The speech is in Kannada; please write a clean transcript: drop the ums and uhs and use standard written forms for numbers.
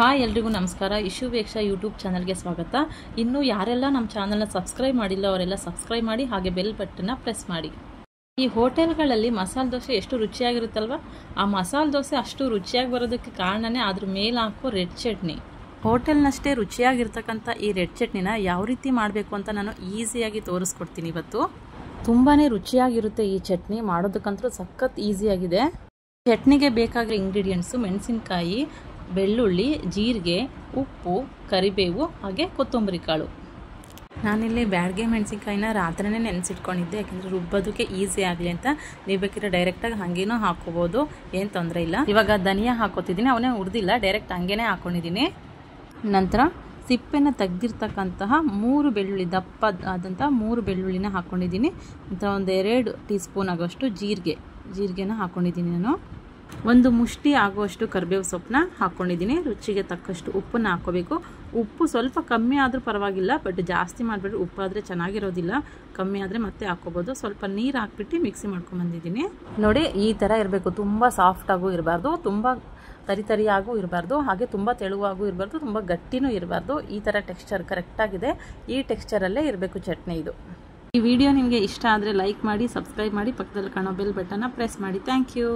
ಹಾಯ್ ಎಲ್ರಿಗೂ ನಮಸ್ಕಾರ. ಇಶ್ಯೂ ವೇಕ್ಷಾ ಯೂಟ್ಯೂಬ್ ಚಾನಲ್ಗೆ ಸ್ವಾಗತ. ಇನ್ನೂ ಯಾರೆಲ್ಲ ನಮ್ಮ ಚಾನಲ್ನ ಸಬ್ಸ್ಕ್ರೈಬ್ ಮಾಡಿಲ್ಲ ಅವರೆಲ್ಲ ಸಬ್ಸ್ಕ್ರೈಬ್ ಮಾಡಿ, ಹಾಗೆ ಬೆಲ್ ಬಟನ್ನ ಪ್ರೆಸ್ ಮಾಡಿ. ಈ ಹೋಟೆಲ್ಗಳಲ್ಲಿ ಮಸಾಲೆ ದೋಸೆ ಎಷ್ಟು ರುಚಿಯಾಗಿರುತ್ತಲ್ವ, ಆ ಮಸಾಲೆ ದೋಸೆ ಅಷ್ಟು ರುಚಿಯಾಗಿ ಬರೋದಕ್ಕೆ ಕಾರಣನೇ ಅದ್ರ ಮೇಲೆ ಹಾಕೋ ರೆಡ್ ಚಟ್ನಿ. ಹೋಟೆಲ್ನಷ್ಟೇ ರುಚಿಯಾಗಿರ್ತಕ್ಕಂಥ ಈ ರೆಡ್ ಚಟ್ನಿನ ಯಾವ ರೀತಿ ಮಾಡಬೇಕು ಅಂತ ನಾನು ಈಸಿಯಾಗಿ ತೋರಿಸ್ಕೊಡ್ತೀನಿ ಇವತ್ತು. ತುಂಬಾ ರುಚಿಯಾಗಿರುತ್ತೆ ಈ ಚಟ್ನಿ, ಮಾಡೋದಕ್ಕಂತೂ ಸಖತ್ ಈಸಿಯಾಗಿದೆ. ಚಟ್ನಿಗೆ ಬೇಕಾಗಿರೋ ಇಂಗ್ರೀಡಿಯೆಂಟ್ಸು ಮೆಣಸಿನ್ಕಾಯಿ, ಬೆಳ್ಳುಳ್ಳಿ, ಜೀರಿಗೆ, ಉಪ್ಪು, ಕರಿಬೇವು, ಹಾಗೆ ಕೊತ್ತಂಬರಿ ಕಾಳು. ನಾನಿಲ್ಲಿ ಬ್ಯಾಡಗೆ ಮೆಣಸಿನ್ಕಾಯಿನ ರಾತ್ರಿನೇ ನೆನೆಸಿಟ್ಕೊಂಡಿದ್ದೆ, ಯಾಕೆಂದರೆ ರುಬ್ಬೋದಕ್ಕೆ ಈಸಿ ಆಗಲಿ ಅಂತ. ನೀವು ಬೇಕಿದ್ರೆ ಡೈರೆಕ್ಟಾಗಿ ಹಾಗೇನೂ ಹಾಕೋಬೋದು, ಏನು ತೊಂದರೆ ಇಲ್ಲ. ಇವಾಗ ಧನಿಯಾ ಹಾಕೋತಿದ್ದೀನಿ, ಅವನೇ ಹುರಿದಿಲ್ಲ, ಡೈರೆಕ್ಟ್ ಹಂಗೇನೆ ಹಾಕ್ಕೊಂಡಿದ್ದೀನಿ. ನಂತರ ಸಿಪ್ಪೆನ ತೆಗೆದಿರ್ತಕ್ಕಂತಹ 3 ಬೆಳ್ಳುಳ್ಳಿ, ದಪ್ಪ ಆದಂಥ 3 ಬೆಳ್ಳುಳ್ಳಿನ ಹಾಕ್ಕೊಂಡಿದ್ದೀನಿ. ನಂತರ ಒಂದು 2 ಟೀ ಸ್ಪೂನ್ ಆಗೋಷ್ಟು ಜೀರಿಗೆನ ಹಾಕ್ಕೊಂಡಿದ್ದೀನಿ. ನಾನು ಒಂದು ಮುಷ್ಟಿ ಆಗುವಷ್ಟು ಕರಿಬೇವು ಸೊಪ್ಪನ್ನ ಹಾಕ್ಕೊಂಡಿದ್ದೀನಿ. ರುಚಿಗೆ ತಕ್ಕಷ್ಟು ಉಪ್ಪನ್ನು ಹಾಕ್ಕೋಬೇಕು. ಉಪ್ಪು ಸ್ವಲ್ಪ ಕಮ್ಮಿ ಆದರೂ ಪರವಾಗಿಲ್ಲ, ಬಟ್ ಜಾಸ್ತಿ ಮಾಡಿಬಿಟ್ರೆ ಉಪ್ಪಾದರೆ ಚೆನ್ನಾಗಿರೋದಿಲ್ಲ. ಕಮ್ಮಿ ಆದರೆ ಮತ್ತೆ ಹಾಕ್ಕೋಬೋದು. ಸ್ವಲ್ಪ ನೀರು ಹಾಕ್ಬಿಟ್ಟು ಮಿಕ್ಸಿ ಮಾಡ್ಕೊಂಬಂದಿದ್ದೀನಿ. ನೋಡಿ, ಈ ಥರ ಇರಬೇಕು. ತುಂಬ ಸಾಫ್ಟಾಗೂ ಇರಬಾರ್ದು, ತುಂಬ ತರಿಯಾಗೂ ಇರಬಾರ್ದು, ಹಾಗೆ ತುಂಬ ತೆಳುವಾಗೂ ಇರಬಾರ್ದು, ತುಂಬ ಗಟ್ಟಿನೂ ಇರಬಾರ್ದು. ಈ ಥರ ಟೆಕ್ಸ್ಚರ್ ಕರೆಕ್ಟಾಗಿದೆ. ಈ ಟೆಕ್ಸ್ಚರಲ್ಲೇ ಇರಬೇಕು ಚಟ್ನಿ ಇದು. ಈ ವಿಡಿಯೋ ನಿಮಗೆ ಇಷ್ಟ ಆದರೆ ಲೈಕ್ ಮಾಡಿ, ಸಬ್ಸ್ಕ್ರೈಬ್ ಮಾಡಿ, ಪಕ್ಕದಲ್ಲಿ ಕಾಣೋ ಬೆಲ್ ಬಟನ್ನ ಪ್ರೆಸ್ ಮಾಡಿ. Thank you.